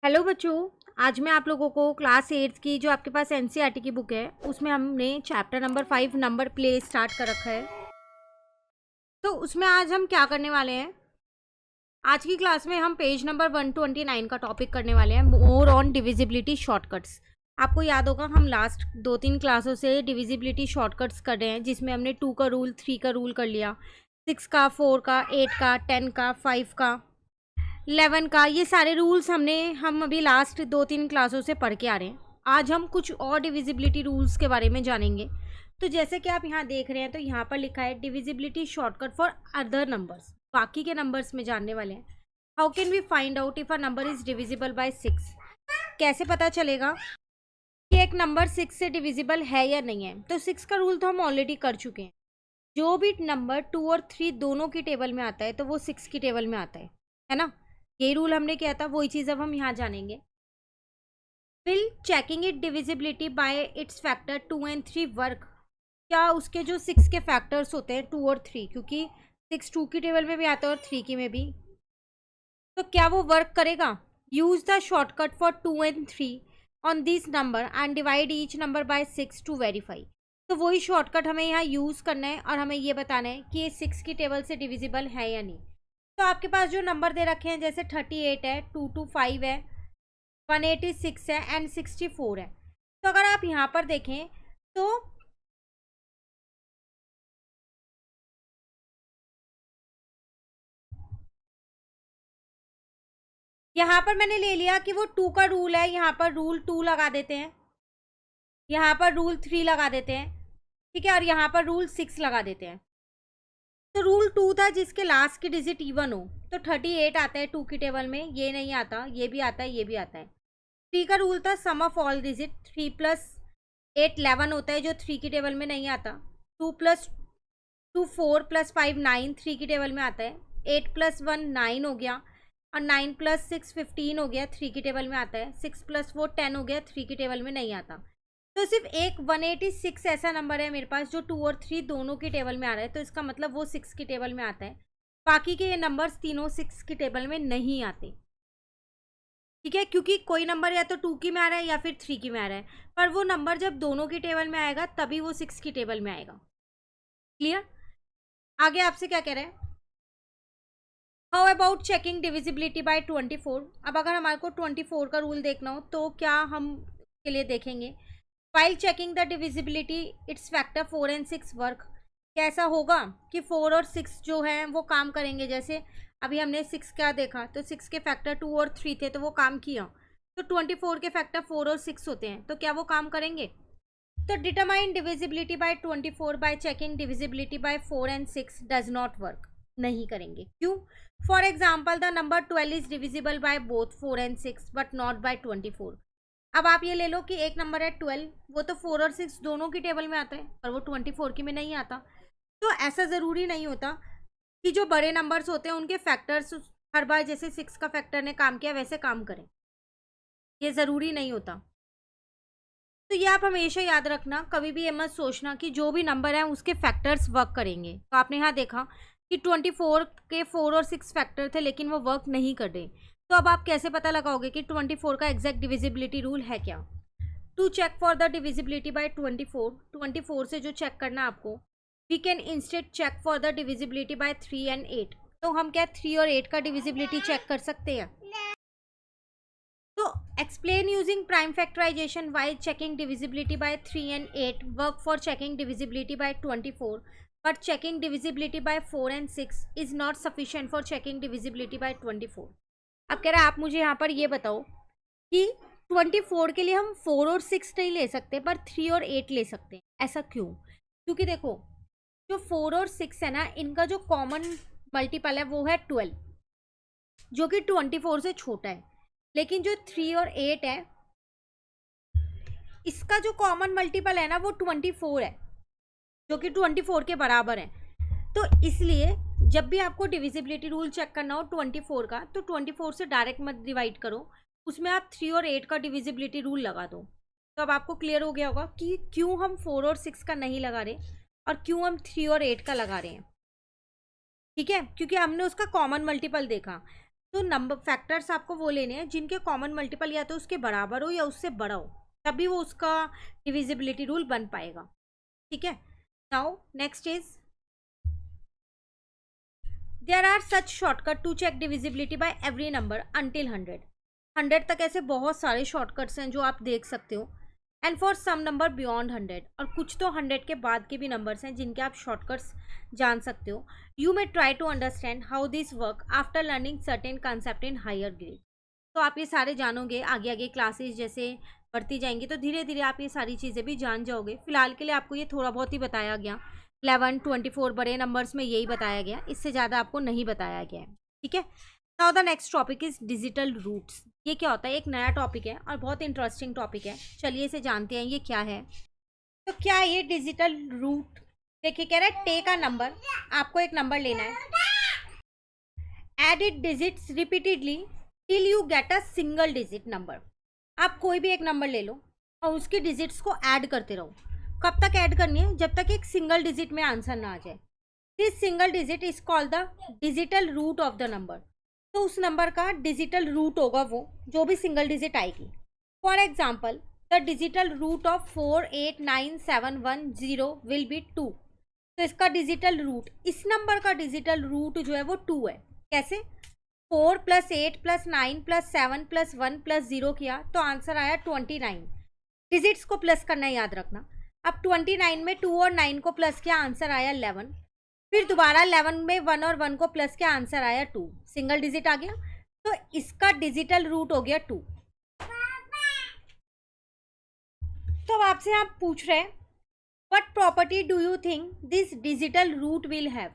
Hello बच्चों। आज मैं आप लोगों को क्लास 8 की जो आपके पास एनसीईआरटी की बुक है उसमें हमने chapter number 5 number play start कर रखा है। तो उसमें आज हम क्या करने वाले हैं, आज की क्लास में हम पेज नंबर 129 का टॉपिक करने वाले हैं, मोर ऑन डिविजिबिलिटी शॉर्टकट्स। आपको याद होगा हम लास्ट 2-3 क्लासों से डिविजिबिलिटी शॉर्टकट्स कर रहे हैं, जिसमें हमने 2 का रूल, 3 का रूल कर लिया, 6 का, 4 का, 8 का, 10 का, 5 का, 11 का। ये सारे रूल्स हम अभी लास्ट 2-3 क्लासों से पढ़ के आ रहे हैं। आज हम कुछ और डिविजिबिलिटी रूल्स के बारे में जानेंगे। तो जैसे कि आप यहाँ देख रहे हैं, तो यहाँ पर लिखा है divisibility shortcut for other numbers, बाकी के नंबर्स में जानने वाले हैं। How can we find out if a number is divisible by 6? कैसे पता चलेगा कि एक नंबर 6 से डिविजिबल है या नहीं है? तो 6 का रूल तो हम ऑलरेडी कर चुके हैं। जो भी नंबर 2 और 3 दोनों की टेबल में आता है तो वो 6 की टेबल में आता है ना? ये रूल हमने किया था, वही चीज़ अब हम यहाँ जानेंगे। Will checking it divisibility bye it's factor 2 and 3 work? क्या उसके जो 6 के फैक्टर्स होते हैं 2 और 3, क्योंकि 6 2 की टेबल में भी आता है और 3 की में भी, तो क्या वो वर्क करेगा? Use the shortcut for 2 and 3 on this number and divide each number by 6 to verify. तो वही शॉर्टकट हमें यहाँ यूज़ करना है और हमें ये बताना है कि ये 6 की टेबल से डिविजिबल है या नहीं। तो आपके पास जो नंबर दे रखे हैं, जैसे 38 है, 225 है, 186 है एंड 64 है। तो अगर आप यहाँ पर देखें तो यहाँ पर मैंने ले लिया कि वो 2 का रूल है, यहाँ पर रूल 2 लगा देते हैं, यहाँ पर रूल 3 लगा देते हैं, ठीक है, और यहाँ पर रूल 6 लगा देते हैं। तो रूल 2 था जिसके लास्ट की डिजिट इवन हो, तो 38 आता है 2 की टेबल में, ये नहीं आता, ये भी आता है, ये भी आता है। 3 का रूल था सम ऑफ ऑल डिजिट, 3 + 8 11 होता है, जो 3 की टेबल में नहीं आता। 2 + 2 4 + 5 9, 3 की टेबल में आता है। 8 + 1 9 हो गया, और 9 + 6 15 हो गया, 3 की टेबल में आता है। 6 + 4 10 हो गया, 3 की टेबल में नहीं आता। तो सिर्फ एक 186 ऐसा नंबर है मेरे पास जो 2 और 3 दोनों की टेबल में आ रहा है, तो इसका मतलब वो 6 की टेबल में आता है। बाकी के ये नंबर्स तीनों 6 की टेबल में नहीं आते, ठीक है, क्योंकि कोई नंबर या तो 2 की में आ रहा है या फिर 3 की में आ रहा है, पर वो नंबर जब दोनों की टेबल में आएगा तभी वो 6 की टेबल में आएगा। क्लियर? आगे आपसे क्या कह रहे हैं? How about checking divisibility by 24? अब अगर हमारे को 24 का रूल देखना हो तो क्या हम के लिए देखेंगे? While checking the divisibility it's factor 4 and 6 work. कैसा होगा कि 4 और 6 जो है वो काम करेंगे? जैसे अभी हमने 6 क्या देखा, तो 6 के फैक्टर 2 और 3 थे तो वो काम किया। तो 24 के फैक्टर 4 और 6 होते हैं, तो क्या वो काम करेंगे? तो determine divisibility by 24 by checking divisibility by 4 and 6 does not work. नहीं करेंगे। क्यों? For example the number 12 is divisible by both 4 and 6 but not by 24। अब आप ये ले लो कि एक नंबर है 12, वो तो 4 और 6 दोनों की टेबल में आता है, पर वो 24 की में नहीं आता। तो ऐसा ज़रूरी नहीं होता कि जो बड़े नंबर्स होते हैं उनके फैक्टर्स हर बार जैसे 6 का फैक्टर ने काम किया वैसे काम करें, ये ज़रूरी नहीं होता। तो ये आप हमेशा याद रखना, कभी भी ये मत सोचना कि जो भी नंबर है उसके फैक्टर्स वर्क करेंगे। तो आपने यहाँ देखा कि 24 के 4 और 6 फैक्टर थे लेकिन वो वर्क नहीं कर रहे। तो अब आप कैसे पता लगाओगे कि 24 का एग्जैक्ट डिविजिबिलिटी रूल है क्या? To check for the divisibility by 24 से जो चेक करना है आपको, we can instead check for the divisibility by 3 and 8। तो हम क्या 3 और 8 का डिविजिबिलिटी चेक कर सकते हैं? तो explain using prime factorization why checking divisibility by 3 and 8 work for checking divisibility by 24, but checking divisibility by 4 and 6 is not sufficient for checking divisibility by 24. अब कह रहा है आप मुझे यहाँ पर ये बताओ कि 24 के लिए हम 4 और 6 नहीं ले सकते पर 3 और 8 ले सकते हैं, ऐसा क्यों? क्योंकि देखो, जो 4 और 6 है ना, इनका जो कॉमन मल्टीपल है वो है 12, जो कि 24 से छोटा है। लेकिन जो 3 और 8 है, इसका जो कॉमन मल्टीपल है ना वो 24 है, जो कि 24 के बराबर है। तो इसलिए जब भी आपको डिविजिबिलिटी रूल चेक करना हो 24 का, तो 24 से डायरेक्ट मत डिवाइड करो, उसमें आप 3 और 8 का डिविजिबिलिटी रूल लगा दो। तो अब आपको क्लियर हो गया होगा कि क्यों हम 4 और 6 का नहीं लगा रहे और क्यों हम 3 और 8 का लगा रहे हैं, ठीक है, क्योंकि हमने उसका कॉमन मल्टीपल देखा। तो नंबर फैक्टर्स आपको वो लेने हैं जिनके कॉमन मल्टीपल या तो उसके बराबर हो या उससे बड़ा हो, तभी वो उसका डिविजिबिलिटी रूल बन पाएगा। ठीक है, now next is there are such shortcut to check divisibility by every number until 100 तक। ऐसे बहुत सारे शॉर्टकट्स हैं जो आप देख सकते हो, and for some number beyond 100, और कुछ तो 100 के बाद के भी नंबर्स हैं जिनके आप शॉर्टकट्स जान सकते हो। You may try to understand how this work after learning certain concept in higher grade. तो आप ये सारे जानोगे, आगे आगे क्लासेस जैसे बढ़ती जाएंगी तो धीरे धीरे आप ये सारी चीज़ें भी जान जाओगे। फिलहाल के लिए आपको ये थोड़ा बहुत ही बताया गया, 11, 24 बड़े नंबर्स में यही बताया गया, इससे ज़्यादा आपको नहीं बताया गया है। ठीक है, now the next topic is digital roots. ये क्या होता है, एक नया टॉपिक है और बहुत इंटरेस्टिंग टॉपिक है। चलिए इसे जानते हैं ये क्या है। तो क्या है ये डिजिटल रूट? देखिए कह रहा है टेक अ नंबर, आपको एक नंबर लेना है, add it digits repeatedly till you get a single digit number. आप कोई भी एक नंबर ले लो और उसकी डिजिट्स को ऐड करते रहो। कब तक ऐड करनी है? जब तक एक सिंगल डिजिट में आंसर ना आ जाए। This single digit is called the digital root of the number. तो उस नंबर का डिजिटल रूट होगा वो जो भी सिंगल डिजिट आएगी। For example the digital root of 489710 will be 2। तो इसका डिजिटल रूट, इस नंबर का डिजिटल रूट जो है वो 2 है। कैसे? 4 + 8 + 9 + 7 + 1 + 0 किया तो आंसर आया 29। डिजिट्स को प्लस करना याद रखना। अब 29 में 2 और 9 को प्लस किया, आंसर आया 11। फिर दोबारा 11 में 1 और 1 को प्लस किया, आंसर आया 2। सिंगल डिजिट आ गया, तो इसका डिजिटल रूट हो गया 2। तो अब आपसे आप पूछ रहे हैं what property do you think this digital root will have?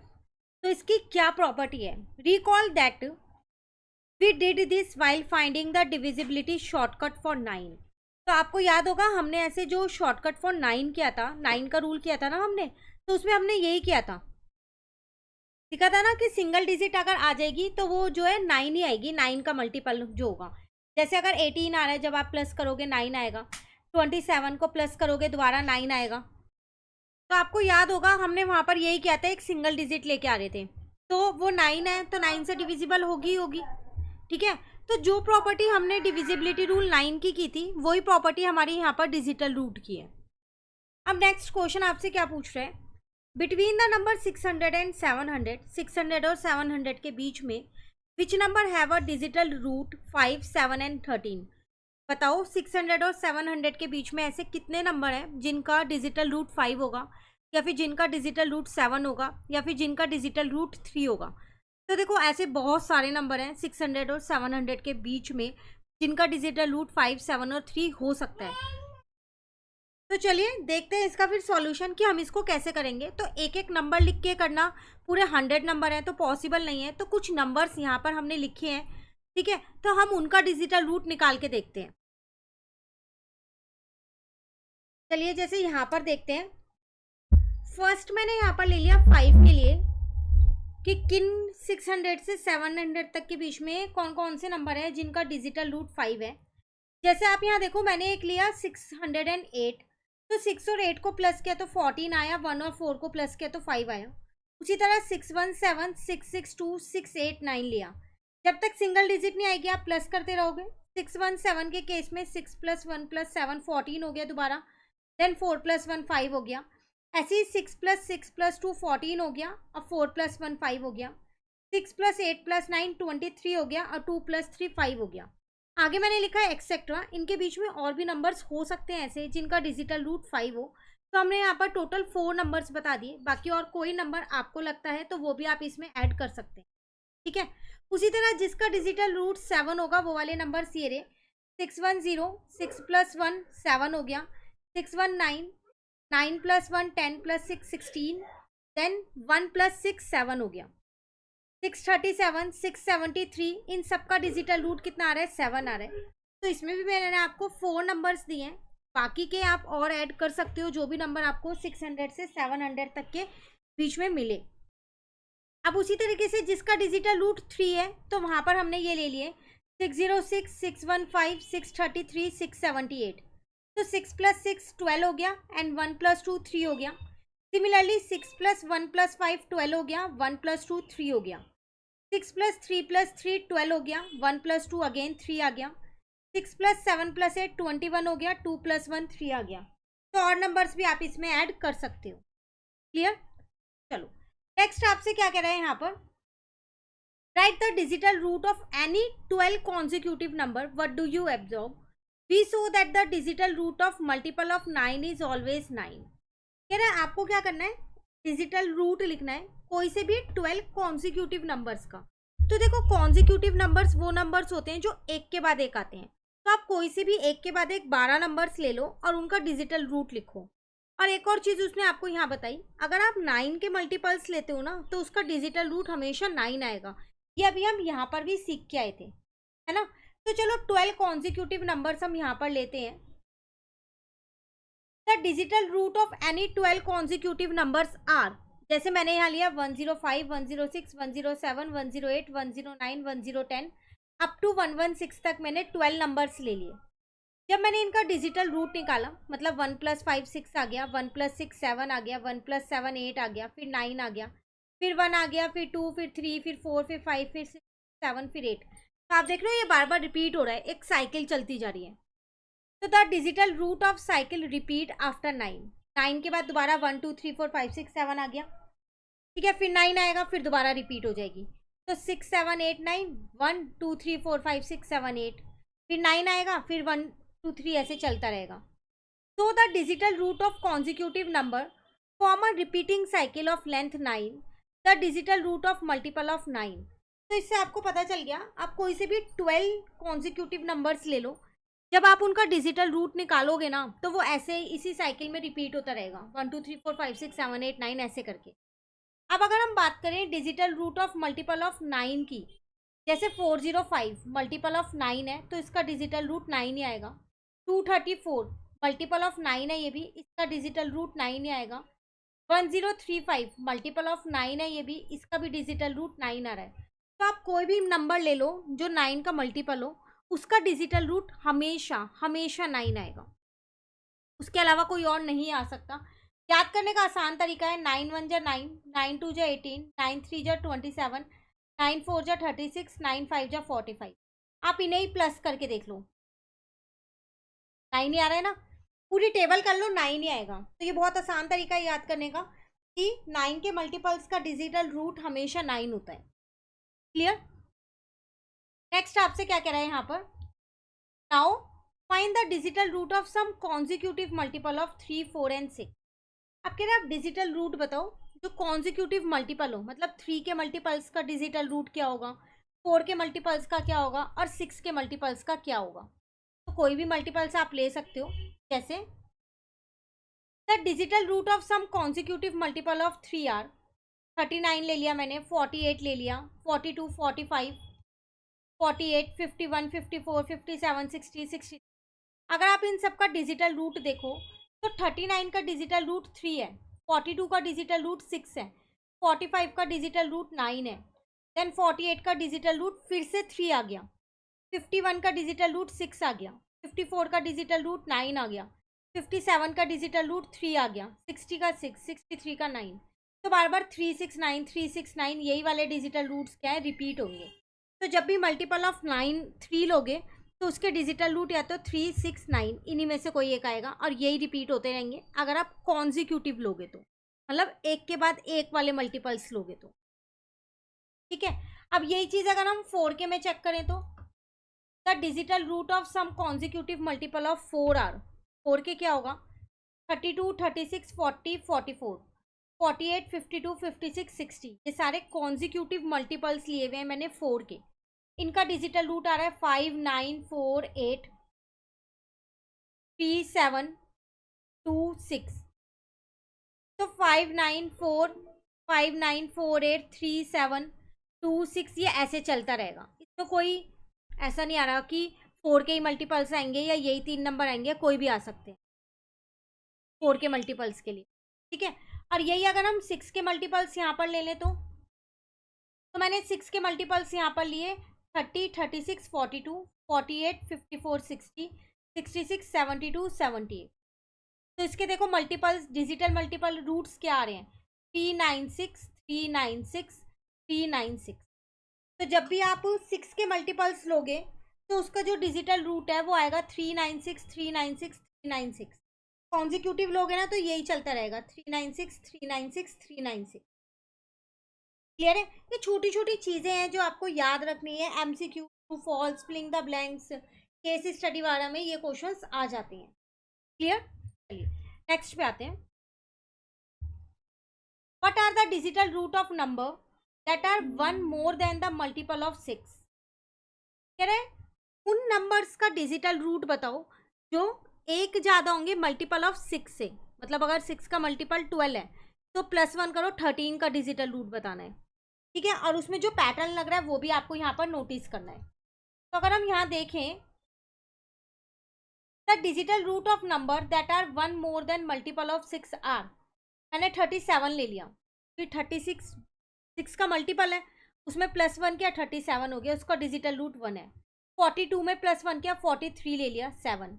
तो इसकी क्या प्रॉपर्टी है? Recall that we did this while finding the divisibility shortcut for 9। तो आपको याद होगा हमने ऐसे जो शॉर्टकट फॉर 9 किया था, 9 का रूल किया था ना हमने, तो उसमें हमने यही किया था, दिखा था ना कि सिंगल डिजिट अगर आ जाएगी तो वो जो है 9 ही आएगी, 9 का मल्टीपल जो होगा। जैसे अगर 18 आ रहा है, जब आप प्लस करोगे 9 आएगा, 27 को प्लस करोगे दोबारा 9 आएगा। तो आपको याद होगा हमने वहाँ पर यही किया था, एक सिंगल डिजिट लेके आ रहे थे, तो वो 9 है तो 9 से डिविजिबल होगी होगी। ठीक है, तो जो प्रॉपर्टी हमने डिविजिबिलिटी रूल 9 की थी वही प्रॉपर्टी हमारी यहाँ पर डिजिटल रूट की है। अब नेक्स्ट क्वेश्चन आपसे क्या पूछ रहे हैं, बिटवीन द नंबर 600 एंड 700, 600 और 700 के बीच में which number have a digital root 5, 7 and 13? बताओ 600 और 700 के बीच में ऐसे कितने नंबर हैं जिनका डिजिटल रूट 5 होगा, या फिर जिनका डिजिटल रूट 7 होगा, या फिर जिनका डिजिटल रूट 3 होगा? तो देखो ऐसे बहुत सारे नंबर हैं 600 और 700 के बीच में जिनका डिजिटल रूट 5, 7 और 3 हो सकता है। तो चलिए देखते हैं इसका फिर सॉल्यूशन कि हम इसको कैसे करेंगे। तो एक एक नंबर लिख के करना, पूरे 100 नंबर हैं तो पॉसिबल नहीं है, तो कुछ नंबर्स यहाँ पर हमने लिखे हैं। ठीक है, तो हम उनका डिजिटल रूट निकाल के देखते हैं। चलिए जैसे यहाँ पर देखते हैं, फर्स्ट मैंने यहाँ पर ले लिया 5 के लिए कि किन 600 से 700 तक के बीच में कौन कौन से नंबर हैं जिनका डिजिटल रूट 5 है। जैसे आप यहाँ देखो मैंने एक लिया 608, तो 6 और 8 को प्लस किया तो 14 आया, 1 और 4 को प्लस किया तो 5 आया। उसी तरह 617, 662, 689 लिया। जब तक सिंगल डिजिट नहीं आएगी आप प्लस करते रहोगे। 617 के केस में 6 + 1 + 7 14 हो गया दोबारा, देन 4 + 1 5 हो गया। ऐसे ही 6 + 6 + 2 14 हो गया, अब 4 + 1 5 हो गया। 6 + 8 + 9 23 हो गया, और 2 + 3 5 हो गया। आगे मैंने लिखा है एक्सेट्रा, इनके बीच में और भी नंबर्स हो सकते हैं ऐसे जिनका डिजिटल रूट 5 हो। तो हमने यहाँ पर टोटल 4 नंबर्स बता दिए, बाकी और कोई नंबर आपको लगता है तो वो भी आप इसमें ऐड कर सकते हैं। ठीक है, उसी तरह जिसका डिजिटल रूट 7 होगा वो वाले नंबर्स ये रहे, 610, 6 + 1 7 हो गया, 619, 9 + 1 10 + 6 16, देन 1 + 6 7 हो गया, 637, 673, इन सबका डिजिटल रूट कितना आ रहा है? 7 आ रहा है। तो इसमें भी मैंने आपको 4 नंबर्स दिए हैं, बाकी के आप और ऐड कर सकते हो जो भी नंबर आपको 600 से 700 तक के बीच में मिले। अब उसी तरीके से जिसका डिजिटल रूट 3 है तो वहाँ पर हमने ये ले लिए 606, 615, 633, 678। तो 6 + 6 12 हो गया, एंड 1 + 2 3 हो गया। सिमिलरली 6 + 1 + 5 12 हो गया, 1 + 2 3 हो गया। 6 + 3 + 3 12 हो गया, 1 + 2 अगेन 3 आ गया, 6 + 7 + 8 21 हो गया, 2 + 1 3 आ गया। तो और नंबर्स भी आप इसमें ऐड कर सकते हो। क्लियर? चलो नेक्स्ट आपसे क्या कह रहा है यहाँ पर, right the digital root of any 12 consecutive number, what do you observe? We show that the digital root of multiple of 9 is always 9। कह रहा है आपको क्या करना है, डिजिटल रूट लिखना है कोई से भी 12 कॉन्जिक्यूटिव नंबर्स का। तो देखो कॉन्जिक्यूटिव नंबर्स वो नंबर्स होते हैं जो एक के बाद एक आते हैं, तो आप कोई से भी एक के बाद एक 12 नंबर्स ले लो और उनका डिजिटल रूट लिखो। और एक और चीज़ उसने आपको यहाँ बताई, अगर आप 9 के मल्टीपल्स लेते हो ना तो उसका डिजिटल रूट हमेशा 9 आएगा। ये अभी हम यहाँ पर भी सीख के आए थे, है ना। तो चलो 12 कॉन्जिक्यूटिव नंबर्स हम यहाँ पर लेते हैं। The digital root of any 12 consecutive numbers are, जैसे मैंने यहाँ लिया 105, 106, 107, 108, 109, 1010 अप टू 116 तक मैंने 12 नंबर्स ले लिए। जब मैंने इनका डिजिटल रूट निकाला, मतलब 1 + 5 6 आ गया, 1 + 6 7 आ गया, 1 + 7 8 आ गया, फिर 9 आ गया, फिर 1 आ गया, फिर 2, फिर 3, फिर 4, फिर 5, फिर 6, 7, फिर 8। तो आप देख रहे हो ये बार बार रिपीट हो रहा है, एक साइकिल चलती जा रही है। तो the digital root of cycle repeat after 9, 9 के बाद दोबारा 1 2 3 4 5 6 7 आ गया, ठीक है, फिर 9 आएगा, फिर दोबारा रिपीट हो जाएगी। तो 6 7 8 9, 1 2 3 4 5 6 7 8, फिर 9 आएगा, फिर 1 2 3 ऐसे चलता रहेगा। So the digital root of consecutive number form a repeating cycle of length 9, the digital root of multiple of 9। तो इससे आपको पता चल गया, आप कोई से भी 12 consecutive numbers ले लो, जब आप उनका डिजिटल रूट निकालोगे ना तो वो ऐसे इसी साइकिल में रिपीट होता रहेगा, 1 2 3 4 5 6 7 8 9 ऐसे करके। अब अगर हम बात करें digital root of multiple of 9 की, जैसे 405 मल्टीपल ऑफ 9 है तो इसका डिजिटल रूट 9 ही आएगा। 234 मल्टीपल ऑफ 9 है, ये भी इसका डिजिटल रूट 9 ही आएगा। 1035 मल्टीपल ऑफ 9 है, ये भी इसका भी डिजिटल रूट 9 आ रहा है। तो आप कोई भी नंबर ले लो जो 9 का मल्टीपल हो, उसका डिजिटल रूट हमेशा हमेशा 9 आएगा, उसके अलावा कोई और नहीं आ सकता। याद करने का आसान तरीका है, 9 1 जा 9, 9 2 जा 18, 9 3 जा 27, 9 4 जा 36, 9 5 जा 45। आप इन्हें ही प्लस करके देख लो, 9 ही आ रहा है ना, पूरी टेबल कर लो 9 ही आएगा। तो ये बहुत आसान तरीका है याद करने का कि 9 के मल्टीपल्स का डिजिटल रूट हमेशा 9 होता है। क्लियर? नेक्स्ट आपसे क्या कह रहा है यहाँ पर, now find the digital root of some consecutive multiple of 3 4 and 6। अब कह रहे हैं आप डिजिटल रूट बताओ जो कॉन्जिक्यूटिव मल्टीपल हो, मतलब 3 के मल्टीपल्स का डिजिटल रूट क्या होगा, 4 के मल्टीपल्स का क्या होगा और 6 के मल्टीपल्स का क्या होगा। तो कोई भी मल्टीपल्स आप ले सकते हो, जैसे the digital root of some consecutive multiple of 3 are, 39 ले लिया मैंने, 48 ले लिया, 42 45 48 51 54 57 60 60। अगर आप इन सब का डिजिटल रूट देखो तो 39 का डिजिटल रूट 3 है, 42 का डिजिटल रूट 6 है, 45 का डिजिटल रूट 9 है, देन 48 का डिजिटल रूट फिर से 3 आ गया, 51 का डिजिटल रूट 6 आ गया, 54 का डिजिटल रूट 9 आ गया, 57 का डिजिटल रूट 3 आ गया, 60 का 6, 63 का 9। तो बार बार 369 369 यही वाले डिजिटल रूट्स क्या है, रिपीट होंगे। तो जब भी मल्टीपल ऑफ 9 3 लोगे तो उसके डिजिटल रूट या तो 3 6 9 इन्हीं में से कोई एक आएगा और यही रिपीट होते रहेंगे अगर आप कॉन्जिक्यूटिव लोगे तो, मतलब एक के बाद एक वाले मल्टीपल्स लोगे तो। ठीक है, अब यही चीज़ अगर हम 4 के में चेक करें तो the digital root of some consecutive multiple of 4 are, 4 के क्या होगा, 32 36 40 44 48 52 56 60। ये सारे कॉन्जिक्यूटिव मल्टीपल्स लिए हुए हैं मैंने 4 के, इनका डिजिटल रूट आ रहा है 5 9 4 8 3 7 2 6। तो 5 9 4 5 9 4 8 3 7 2 6 ये ऐसे चलता रहेगा। इसमें कोई ऐसा नहीं आ रहा कि 4 के ही मल्टीपल्स आएंगे या यही 3 नंबर आएंगे, कोई भी आ सकते हैं 4 के मल्टीपल्स के लिए। ठीक है, और यही अगर हम 6 के मल्टीपल्स यहाँ पर ले लें तो मैंने 6 के मल्टीपल्स यहाँ पर लिए 30 36 42 48 54 60 66 72 78। तो इसके देखो मल्टीपल्स डिजिटल मल्टीपल रूट्स क्या आ रहे हैं, 396 396 396। तो जब भी आप 6 के मल्टीपल्स लोगे तो उसका जो डिजिटल रूट है वो आएगा 396 396 396। कॉन्जिक्यूटिव लोगे ना तो यही चलता रहेगा 396 396 396। क्लियर है? ये छोटी छोटी चीजें हैं जो आपको याद रखनी है। MCQ, true false, filling the blanks, case study वाला में ये क्वेश्चंस आ जाते हैं। क्लियर? चलिए नेक्स्ट पे आते हैं। What are the digital root of number that are 1 more than the multiple of 6? कह रहे उन नंबर्स का डिजिटल रूट बताओ जो एक ज्यादा होंगे मल्टीपल ऑफ 6 से। मतलब अगर 6 का मल्टीपल 12 है तो +1 करो, 13 का डिजिटल रूट बताना है। ठीक है, और उसमें जो पैटर्न लग रहा है वो भी आपको यहाँ पर नोटिस करना है। तो अगर हम यहाँ देखें the digital root of number that are 1 more than multiple of 6 are, मैंने 37 ले लिया, फिर 36 6 का मल्टीपल है, उसमें +1 किया 37 हो गया, उसका डिजिटल रूट 1 है। 42 में +1 किया 43 ले लिया 7।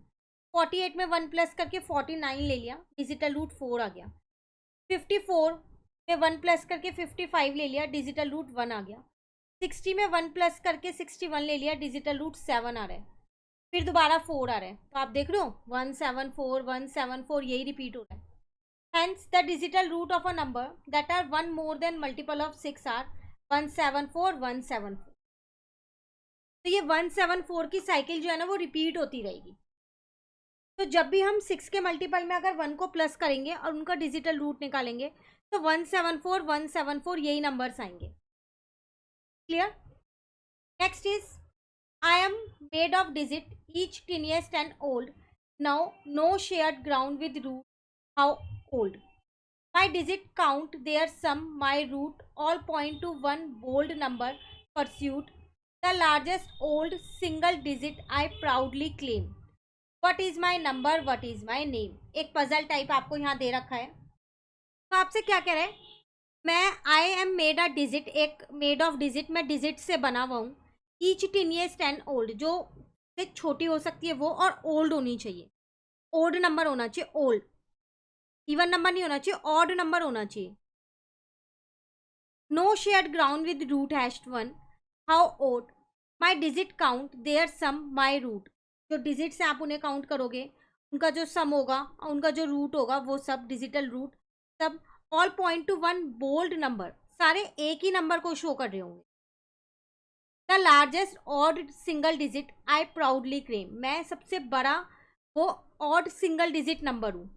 48 में 1 प्लस करके 49 ले लिया, डिजिटल रूट 4 आ गया। 54 में 1 प्लस करके 55 ले लिया, डिजिटल रूट 1 आ गया। 60 में 1 प्लस करके 61 ले लिया, डिजिटल रूट 7 आ रहा है। फिर दोबारा 4 आ रहा है, तो आप देख रहे हो 174 174 यही रिपीट हो रहा है। Hence the digital root of a number that are 1 more than multiple of 6 are 174 174। तो ये 174 की साइकिल जो है ना वो रिपीट होती रहेगी। तो जब भी हम 6 के मल्टीपल में अगर 1 को प्लस करेंगे और उनका डिजिटल रूट निकालेंगे तो 174 174 यही नंबर्स आएंगे। Clear? Next is I am made of digit, each tiniest and old. Now no shared ground with root. How old? My digit count, their sum, my root, all point to one bold number pursued. The largest old single digit I proudly claim. What is my number? What is my name? एक puzzle type आपको यहाँ दे रखा है। तो आपसे क्या कह रहे हैं? मैं I am made a digit, एक मेड ऑफ डिजिट, मैं डिजिट से बना हुआ हूँ। ईच टीनिएस्ट एंड ओल्ड, जो से छोटी हो सकती है वो, और ओल्ड होनी चाहिए, ओल्ड नंबर होना चाहिए, ओल्ड, इवन नंबर नहीं होना चाहिए, ऑड नंबर होना चाहिए। No shared ground with root hashed 1, how old? My digit count, there some, my root. जो डिजिट से आप उन्हें काउंट करोगे उनका जो सम होगा और उनका जो रूट होगा वो सब डिजिटल रूट सब all point to one bold number, सारे एक ही नंबर को शो कर रहे होंगे। The largest odd single digit I proudly claim, मैं सबसे बड़ा वो ऑड सिंगल डिजिट नंबर हूँ।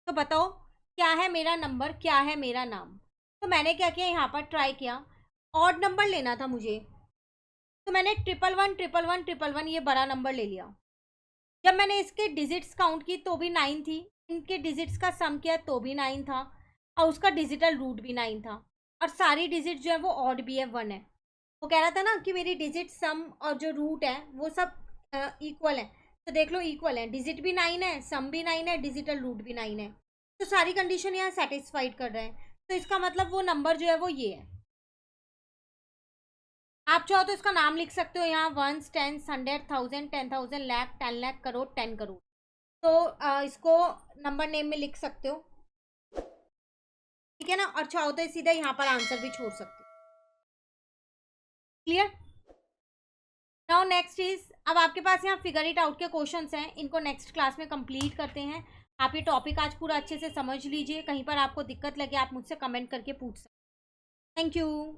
तो बताओ क्या है मेरा नंबर, क्या है मेरा नाम? तो मैंने क्या किया, यहाँ पर ट्राई किया, ऑड नंबर लेना था मुझे, तो मैंने 111 111 111 ये बड़ा नंबर ले लिया। जब मैंने इसके डिजिट्स काउंट की तो भी 9 थी, इनके डिजिट्स का सम किया तो भी 9 था, और उसका डिजिटल रूट भी 9 था, और सारी डिजिट जो है वो ऑड भी है, 1 है। वो कह रहा था ना कि मेरी डिजिट सम और जो रूट है वो सब इक्वल है, तो देख लो इक्वल है, डिजिट भी 9 है, सम भी 9 है, डिजिटल रूट भी 9 है, तो सारी कंडीशन यहाँ सेटिस्फाइड कर रहे हैं। तो इसका मतलब वो नंबर जो है वो ये है। आप चाहो तो इसका नाम लिख सकते हो यहाँ, 1 10 100 1000 10,000 लाख 10 लाख करोड़ 10 करोड़, तो इसको नंबर नेम में लिख सकते हो, ठीक है ना। और चाहो तो सीधा यहाँ पर आंसर भी छोड़ सकते हो। क्लियर? नाउ नेक्स्ट इज, अब आपके पास यहाँ फिगर इट आउट के क्वेश्चंस हैं, इनको नेक्स्ट क्लास में कंप्लीट करते हैं। आप ये टॉपिक आज पूरा अच्छे से समझ लीजिए, कहीं पर आपको दिक्कत लगे आप मुझसे कमेंट करके पूछ सकते हैं। Thank you.